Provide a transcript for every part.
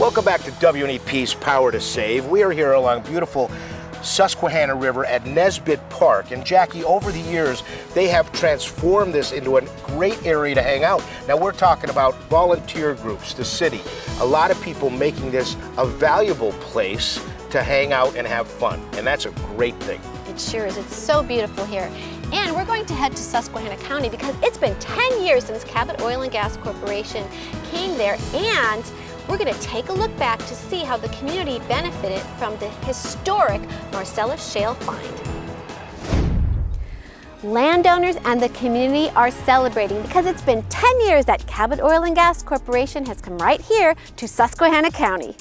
Welcome back to WNEP's Power to Save. We are here along beautiful Susquehanna River at Nesbitt Park. And Jackie, over the years, they have transformed this into a great area to hang out. Now we're talking about volunteer groups, the city, a lot of people making this a valuable place to hang out and have fun. And that's a great thing. It sure is. It's so beautiful here. And we're going to head to Susquehanna County because it's been 10 years since Cabot Oil and Gas Corporation came there, and we're going to take a look back to see how the community benefited from the historic Marcellus shale find. Landowners and the community are celebrating because it's been 10 years that Cabot Oil and Gas Corporation has come right here to Susquehanna County.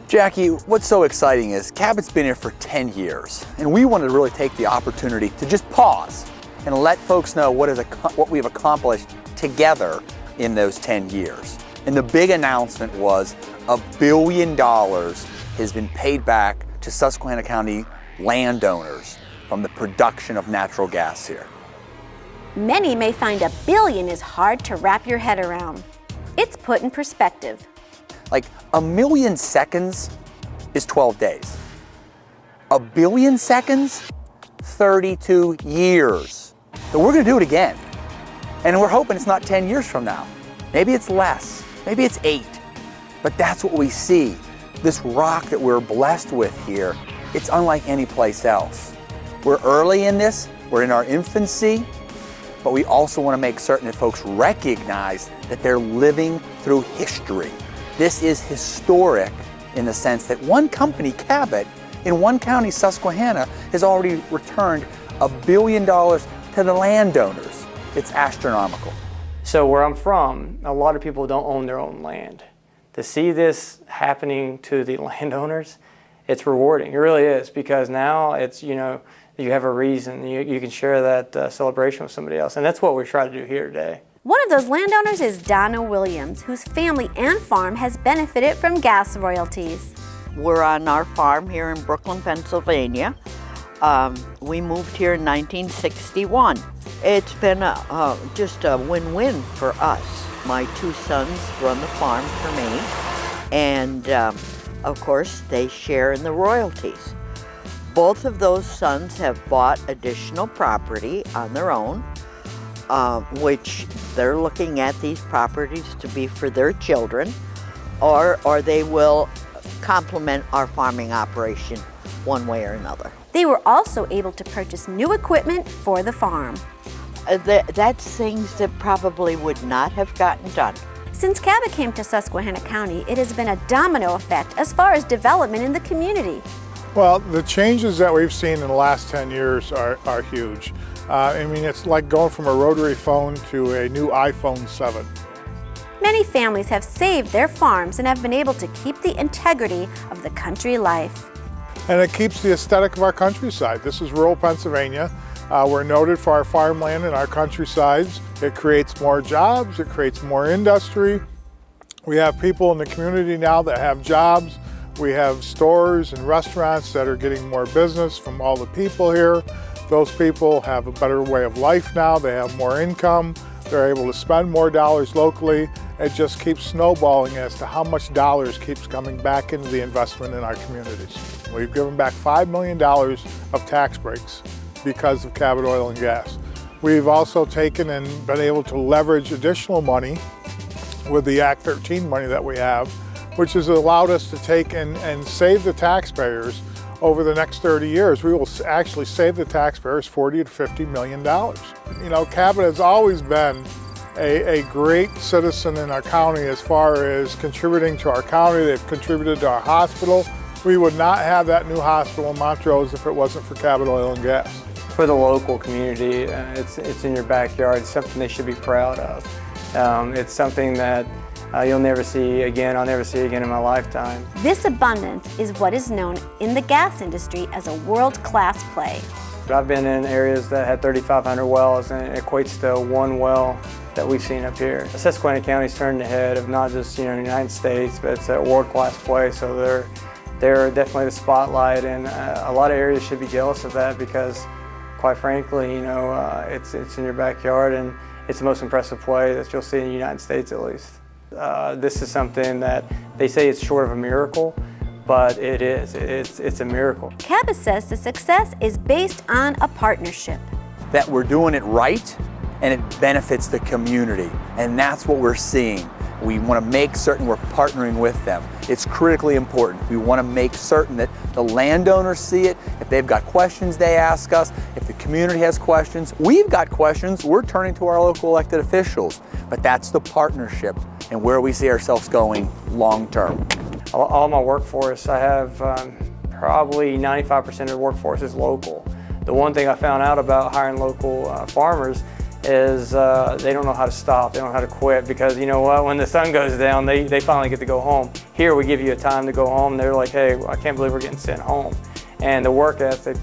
Jackie, what's so exciting is Cabot's been here for 10 years, and we wanted to really take the opportunity to just pause and let folks know what we've accomplished together in those 10 years. And the big announcement was $1 billion has been paid back to Susquehanna County landowners from the production of natural gas here. Many may find $1 billion is hard to wrap your head around. It's put in perspective. Like 1 million seconds is 12 days. 1 billion seconds, 32 years. So we're gonna do it again. And we're hoping it's not 10 years from now. Maybe it's less, maybe it's 8. But that's what we see. This rock that we're blessed with here, it's unlike any place else. We're early in this, we're in our infancy, but we also wanna make certain that folks recognize that they're living through history. This is historic in the sense that one company, Cabot, in one county, Susquehanna, has already returned $1 billion to the landowners. It's astronomical. So where I'm from, a lot of people don't own their own land. To see this happening to the landowners, it's rewarding. It really is, because now it's, you have a reason. You can share that celebration with somebody else. And that's what we try to do here today. One of those landowners is Donna Williams, whose family and farm has benefited from gas royalties. We're on our farm here in Brooklyn, Pennsylvania. We moved here in 1961. It's been just a win-win for us. My 2 sons run the farm for me, and of course they share in the royalties. Both of those sons have bought additional property on their own, which they're looking at these properties to be for their children, or they will complement our farming operation one way or another. They were also able to purchase new equipment for the farm. That's things that probably would not have gotten done. Since Cabot came to Susquehanna County, it has been a domino effect as far as development in the community. Well, the changes that we've seen in the last 10 years are huge. It's like going from a rotary phone to a new iPhone 7. Many families have saved their farms and have been able to keep the integrity of the country life. And it keeps the aesthetic of our countryside. This is rural Pennsylvania. We're noted for our farmland and our countrysides. It creates more jobs, it creates more industry. We have people in the community now that have jobs. We have stores and restaurants that are getting more business from all the people here. Those people have a better way of life now. They have more income. They're able to spend more dollars locally. It just keeps snowballing as to how much dollars keeps coming back into the investment in our communities. We've given back $5 million of tax breaks because of Cabot Oil and Gas. We've also taken and been able to leverage additional money with the Act 13 money that we have, which has allowed us to take and save the taxpayers over the next 30 years. We will actually save the taxpayers $40 to $50 million. Cabot has always been a great citizen in our county as far as contributing to our county. They've contributed to our hospital. We would not have that new hospital in Montrose if it wasn't for Cabot Oil and Gas. For the local community, it's in your backyard. It's something they should be proud of. It's something that you'll never see again. I'll never see again in my lifetime. This abundance is what is known in the gas industry as a world-class play. I've been in areas that had 3,500 wells, and it equates to one well that we've seen up here. Susquehanna County's turned the head of not just the United States, but it's a world-class place. So they're definitely the spotlight, and a lot of areas should be jealous of that because, quite frankly, it's in your backyard, and it's the most impressive play that you'll see in the United States, at least. This is something that they say it's short of a miracle, but it is. It's a miracle. Cabot says the success is based on a partnership. That we're doing it right and it benefits the community. And that's what we're seeing. We want to make certain we're partnering with them. It's critically important. We want to make certain that the landowners see it. If they've got questions, they ask us. If the community has questions, we've got questions, we're turning to our local elected officials. But that's the partnership and where we see ourselves going long term. All my workforce, I have probably 95% of the workforce is local. The one thing I found out about hiring local farmers is they don't know how to stop, they don't know how to quit, because you know what, when the sun goes down, they finally get to go home. Here we give you a time to go home, they're like, hey, I can't believe we're getting sent home. And the work ethic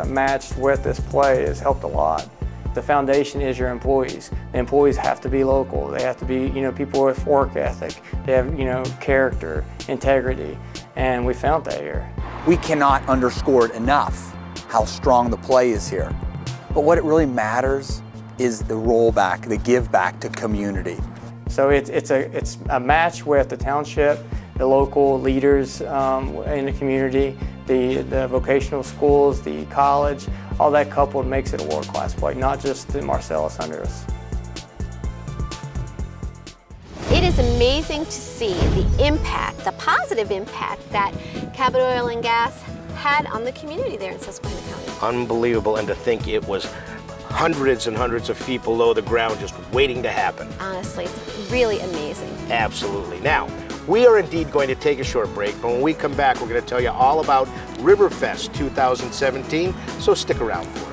matched with this play has helped a lot. The foundation is your employees. The employees have to be local. They have to be, people with work ethic. They have, character, integrity, and we found that here. We cannot underscore it enough how strong the play is here. But what it really matters is the rollback, the give back to community. So it's a match with the township, the local leaders in the community, the vocational schools, the college, all that coupled makes it a world-class play, not just the Marcellus under us. It is amazing to see the impact, the positive impact that Cabot Oil and Gas had on the community there in Susquehanna County. Unbelievable, and to think it was hundreds and hundreds of feet below the ground just waiting to happen. Honestly, it's really amazing. Absolutely. Now, we are indeed going to take a short break, but when we come back, we're going to tell you all about Riverfest 2017, so stick around for it.